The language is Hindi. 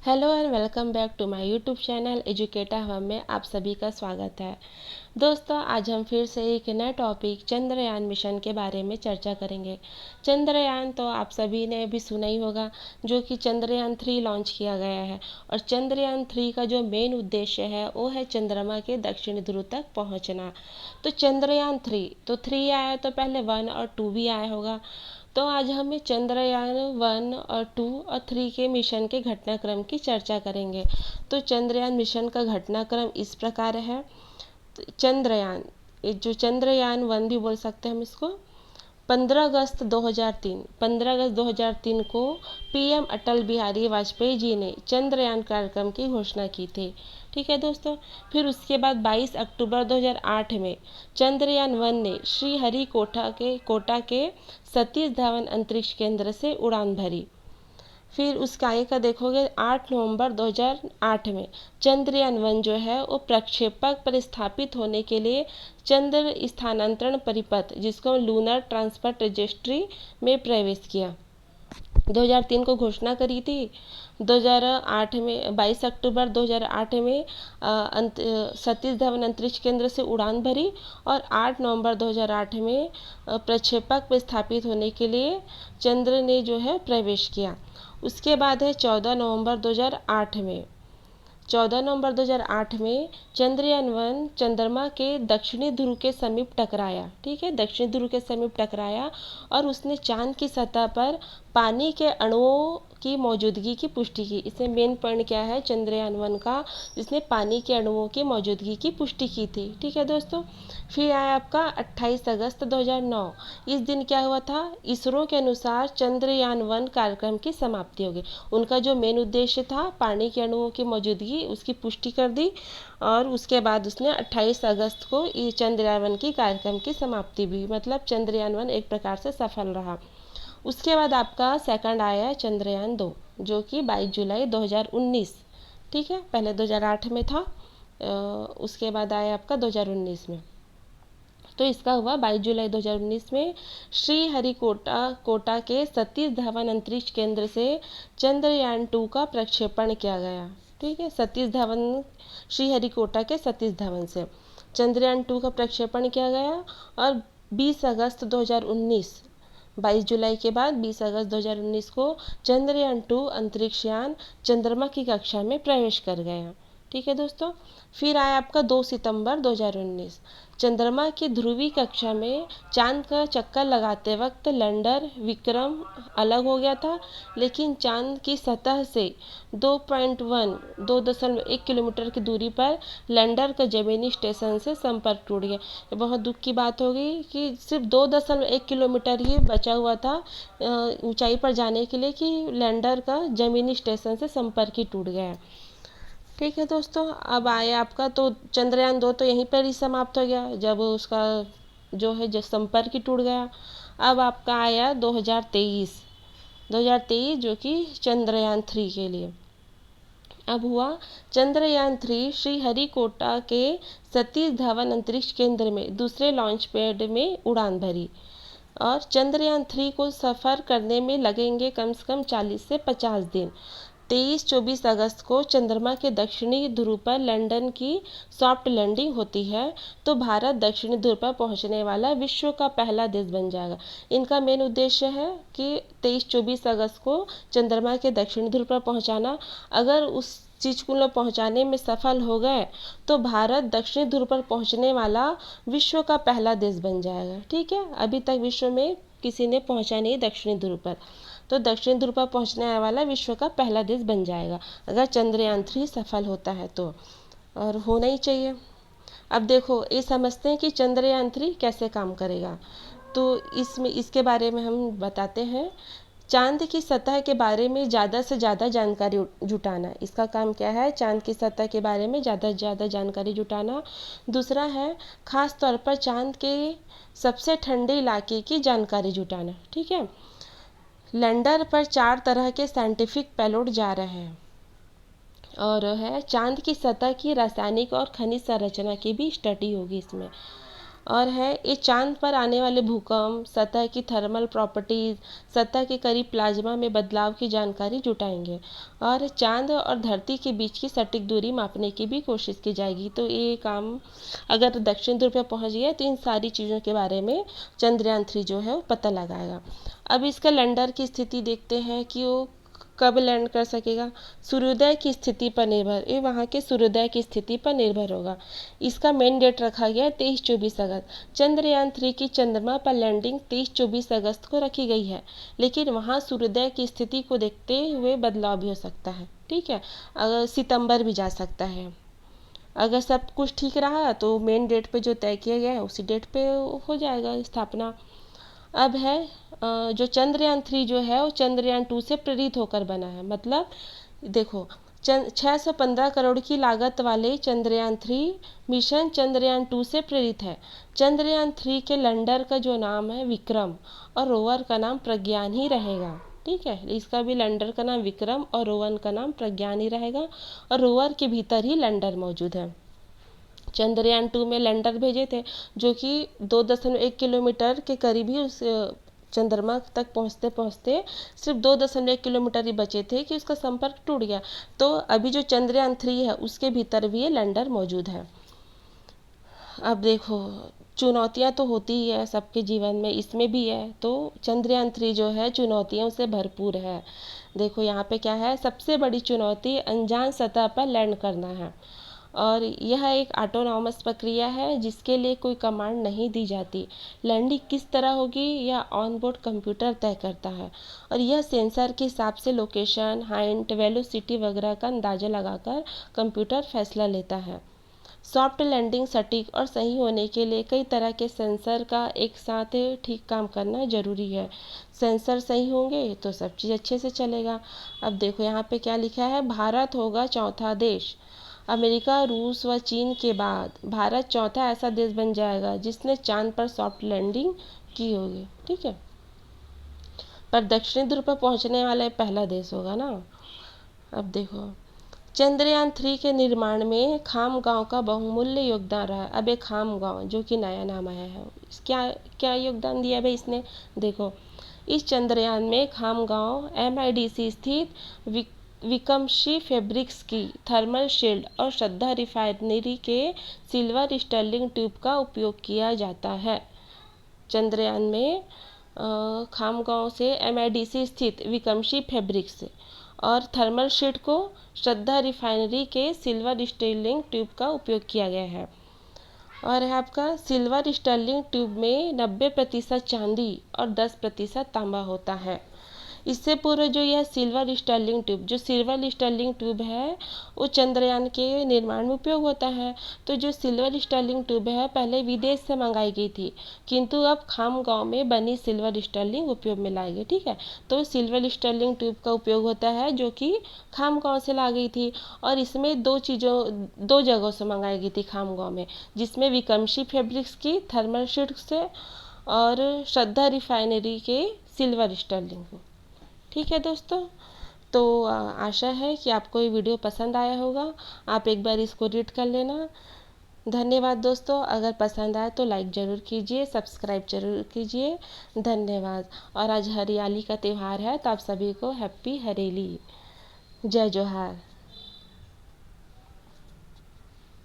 Hello and welcome back to my YouTube channel Educata Hub में आप सभी का स्वागत है। दोस्तों, आज हम फिर से एक नया टॉपिक चंद्रयान मिशन के बारे में चर्चा करेंगे। चंद्रयान तो आप सभी ने भी सुना ही होगा, जो कि चंद्रयान 3 लॉन्च किया गया है। और चंद्रयान 3 का जो मेन उद्देश्य है वो है चंद्रमा के दक्षिणी ध्रुव तक पहुंचना। तो चंद्रयान 3 तो 3 आया तो पहले 1 और 2 भी आया होगा। तो आज हम चंद्रयान 1 और 2 और 3 के मिशन के घटनाक्रम की चर्चा करेंगे। तो चंद्रयान मिशन का घटनाक्रम इस प्रकार है। चंद्रयान, ये जो चंद्रयान 1 भी बोल सकते हैं हम इसको, 15 अगस्त 2003 को पीएम अटल बिहारी वाजपेयी जी ने चंद्रयान कार्यक्रम की घोषणा की थी। ठीक है दोस्तों। फिर उसके बाद 22 अक्टूबर 2008 में चंद्रयान 1 ने कोटा के सतीश धवन अंतरिक्ष केंद्र से उड़ान भरी। फिर उसका आगे का देखोगे 8 नवंबर 2008 में चंद्रयान 1 जो है वो प्रक्षेपक पर स्थापित होने के लिए चंद्र स्थानांतरण परिपथ, जिसको लूनर ट्रांसफर ट्रेजेस्ट्री में प्रवेश किया। 2003 को घोषणा करी थी। 2008 में 22 अक्टूबर 2008 में सतीश धवन अंतरिक्ष केंद्र से उड़ान भरी और 8 नवंबर 2008 में प्रक्षेपक पर स्थापित होने के लिए चंद्र ने जो है प्रवेश किया। उसके बाद है 14 नवंबर 2008 में चंद्रयान 1 चंद्रमा के दक्षिणी ध्रुव के समीप टकराया। ठीक है, दक्षिणी ध्रुव के समीप टकराया और उसने चांद की सतह पर पानी के अणुओं की मौजूदगी की पुष्टि की। इसमें मेन पॉइंट क्या है चंद्रयान 1 का, जिसने पानी के अणुओं की मौजूदगी की पुष्टि की थी। ठीक है दोस्तों। फिर आया आपका 28 अगस्त 2009। इस दिन क्या हुआ था, इसरो के अनुसार चंद्रयान 1 कार्यक्रम की समाप्ति हो गई। उनका जो मेन उद्देश्य था पानी के अणुओं की मौजूदगी, उसकी पुष्टि कर दी और उसके बाद उसने 28 अगस्त को चंद्रयान 1 की कार्यक्रम की समाप्ति भी, मतलब चंद्रयान 1 एक प्रकार से सफल रहा। उसके बाद आपका सेकंड आया है चंद्रयान 2, जो कि 22 जुलाई 2019। ठीक है, पहले 2008 में था, उसके बाद आया आपका 2019 में। तो इसका हुआ 22 जुलाई 2019 में कोटा के सतीश धवन अंतरिक्ष केंद्र से चंद्रयान 2 का प्रक्षेपण किया गया। ठीक है, श्रीहरिकोटा के सतीश धवन से चंद्रयान 2 का प्रक्षेपण किया गया और 20 अगस्त 2019, 22 जुलाई के बाद 20 अगस्त 2019 को चंद्रयान 2 अंतरिक्ष यान चंद्रमा की कक्षा में प्रवेश कर गया। ठीक है दोस्तों। फिर आया आपका 2 सितंबर 2019। चंद्रमा की ध्रुवीय कक्षा में चांद का चक्कर लगाते वक्त लैंडर विक्रम अलग हो गया था, लेकिन चांद की सतह से 2.1 किलोमीटर की दूरी पर लैंडर का जमीनी स्टेशन से संपर्क टूट गया। ये बहुत दुख की बात हो गई कि सिर्फ 2.1 किलोमीटर ही बचा हुआ था ऊंचाई पर जाने के लिए, कि लैंडर का जमीनी स्टेशन से संपर्क ही टूट गया। ठीक है दोस्तों। अब आया आपका तो चंद्रयान 2 तो यहीं पर ही समाप्त हो गया, जब उसका जो है संपर्क ही टूट गया। अब आपका आया 2023 जो कि चंद्रयान 3 के लिए। अब हुआ चंद्रयान 3 श्रीहरिकोटा के सतीश धवन अंतरिक्ष केंद्र में दूसरे लॉन्च पैड में उड़ान भरी और चंद्रयान 3 को सफ़र करने में लगेंगे कम से कम 40 से 50 दिन। 23-24 अगस्त को चंद्रमा के दक्षिणी ध्रुव पर लंदन की सॉफ्ट लैंडिंग होती है, तो भारत दक्षिणी ध्रुव पर पहुंचने वाला विश्व का पहला देश बन जाएगा। इनका मेन उद्देश्य है कि 23-24 अगस्त को चंद्रमा के दक्षिणी ध्रुव पर पहुंचाना। अगर उस चीज़ को लोग पहुंचाने में सफल हो गए तो भारत दक्षिणी ध्रुव पर पहुंचने वाला विश्व का पहला देश बन जाएगा। ठीक है, अभी तक विश्व में किसी ने पहुंचा नहीं दक्षिणी ध्रुव पर, तो दक्षिण ध्रुव पर पहुंचने वाला विश्व का पहला देश बन जाएगा अगर चंद्रयान 3 सफल होता है तो, और होना ही चाहिए। अब देखो, ये समझते हैं कि चंद्रयान 3 कैसे काम करेगा, तो इसके बारे में हम बताते हैं। चांद की सतह के बारे में ज़्यादा से ज़्यादा जानकारी जुटाना, इसका काम क्या है, चांद की सतह के बारे में ज़्यादा से ज़्यादा जानकारी जुटाना। दूसरा है खास तौर पर चांद के सबसे ठंडे इलाके की जानकारी जुटाना। ठीक है, लैंडर पर 4 तरह के साइंटिफिक पेलोड जा रहे हैं और है चांद की सतह की रासायनिक और खनिज संरचना की भी स्टडी होगी इसमें। और है ये चांद पर आने वाले भूकंप, सतह की थर्मल प्रॉपर्टीज, सतह के करीब प्लाज्मा में बदलाव की जानकारी जुटाएंगे और चांद और धरती के बीच की सटीक दूरी मापने की भी कोशिश की जाएगी। तो ये काम अगर दक्षिण ध्रुव पर पहुंच गया तो इन सारी चीज़ों के बारे में चंद्रयान-3 जो है वो पता लगाएगा। अब इसका लैंडर की स्थिति देखते हैं कि वो कब लैंड कर सकेगा। सूर्योदय की स्थिति पर निर्भर, ये वहाँ के सूर्योदय की स्थिति पर निर्भर होगा। इसका मेन डेट रखा गया है 23-24 अगस्त। चंद्रयान-3 की चंद्रमा पर लैंडिंग 23-24 अगस्त को रखी गई है, लेकिन वहाँ सूर्योदय की स्थिति को देखते हुए बदलाव भी हो सकता है। ठीक है, अगर सितंबर भी जा सकता है। अगर सब कुछ ठीक रहा तो मेन डेट पे जो तय किया गया है उसी डेट पे हो जाएगा स्थापना। अब है जो चंद्रयान-3 जो है वो चंद्रयान-2 से प्रेरित होकर बना है। मतलब देखो 615 करोड़ की लागत वाले चंद्रयान-3 मिशन चंद्रयान-2 से प्रेरित है। चंद्रयान-3 के लैंडर का जो नाम है विक्रम और रोवर का नाम प्रज्ञान ही रहेगा। ठीक है, इसका भी लैंडर का नाम विक्रम और रोवर का नाम प्रज्ञान ही रहेगा और रोवर के भीतर ही लैंडर मौजूद है। चंद्रयान-2 में लैंडर भेजे थे जो कि 2.1 किलोमीटर के करीब ही उस चंद्रमा तक पहुंचते पहुंचते सिर्फ 2.1 किलोमीटर ही बचे थे कि उसका संपर्क टूट गया। तो अभी जो चंद्रयान-3 है उसके भीतर भी ये लैंडर मौजूद है। अब देखो चुनौतियां तो होती ही है सबके जीवन में, इसमें भी है। तो चंद्रयान-3 जो है चुनौतियों से भरपूर है। देखो यहाँ पे क्या है, सबसे बड़ी चुनौती अनजान सतह पर लैंड करना है और यह एक ऑटोनॉमस प्रक्रिया है जिसके लिए कोई कमांड नहीं दी जाती। लैंडिंग किस तरह होगी यह ऑन बोर्ड कंप्यूटर तय करता है और यह सेंसर के हिसाब से लोकेशन, हाइट, वेलोसिटी वगैरह का अंदाज़ा लगाकर कंप्यूटर फैसला लेता है। सॉफ्ट लैंडिंग सटीक और सही होने के लिए कई तरह के सेंसर का एक साथ ठीक काम करना जरूरी है। सेंसर सही होंगे तो सब चीज़ अच्छे से चलेगा। अब देखो यहाँ पे क्या लिखा है, भारत होगा चौथा देश। अमेरिका, रूस व चीन के बाद भारत चौथा ऐसा देश बन जाएगा जिसने चांद पर सॉफ्ट लैंडिंग की होगी। ठीक है, पर दक्षिणी ध्रुव पर पहुंचने वाला पहला देश होगा ना। अब देखो चंद्रयान-3 के निर्माण में खामगांव का बहुमूल्य योगदान रहा है। अब एक खामगांव जो कि नया नाम आया है, क्या क्या योगदान दिया भाई इसने। देखो इस चंद्रयान में खामगांव MIDC स्थित विकमशी फैब्रिक्स की थर्मल शील्ड और श्रद्धा रिफाइनरी के सिल्वर स्टर्लिंग ट्यूब का उपयोग किया जाता है। चंद्रयान में खामगांव से MIDC स्थित विकमशी फैब्रिक्स और थर्मल शीट को श्रद्धा रिफाइनरी के सिल्वर स्टर्लिंग ट्यूब का उपयोग किया गया है। और है आपका सिल्वर स्टर्लिंग ट्यूब में 90% चांदी और 10% तांबा होता है। इससे पूर्व जो यह सिल्वर स्टर्लिंग ट्यूब, जो सिल्वर स्टर्लिंग ट्यूब है वो चंद्रयान के निर्माण में उपयोग होता है। तो जो सिल्वर स्टर्लिंग ट्यूब है पहले विदेश से मंगाई गई थी, किंतु अब खामगांव में बनी सिल्वर स्टर्लिंग उपयोग में लाई गई। ठीक है, तो सिल्वर स्टर्लिंग ट्यूब का उपयोग होता है जो कि खामगांव से ला गई थी और इसमें दो जगहों से मंगाई गई थी खामगांव में, जिसमें विकमशी फैब्रिक्स की थर्मल शीट से और श्रद्धा रिफाइनरी के सिल्वर स्टर्लिंग। ठीक है दोस्तों, तो आशा है कि आपको ये वीडियो पसंद आया होगा। आप एक बार इसको रीड कर लेना। धन्यवाद दोस्तों, अगर पसंद आए तो लाइक ज़रूर कीजिए, सब्सक्राइब ज़रूर कीजिए। धन्यवाद। और आज हरियाली का त्यौहार है तो आप सभी को हैप्पी हरेली। जय जोहार।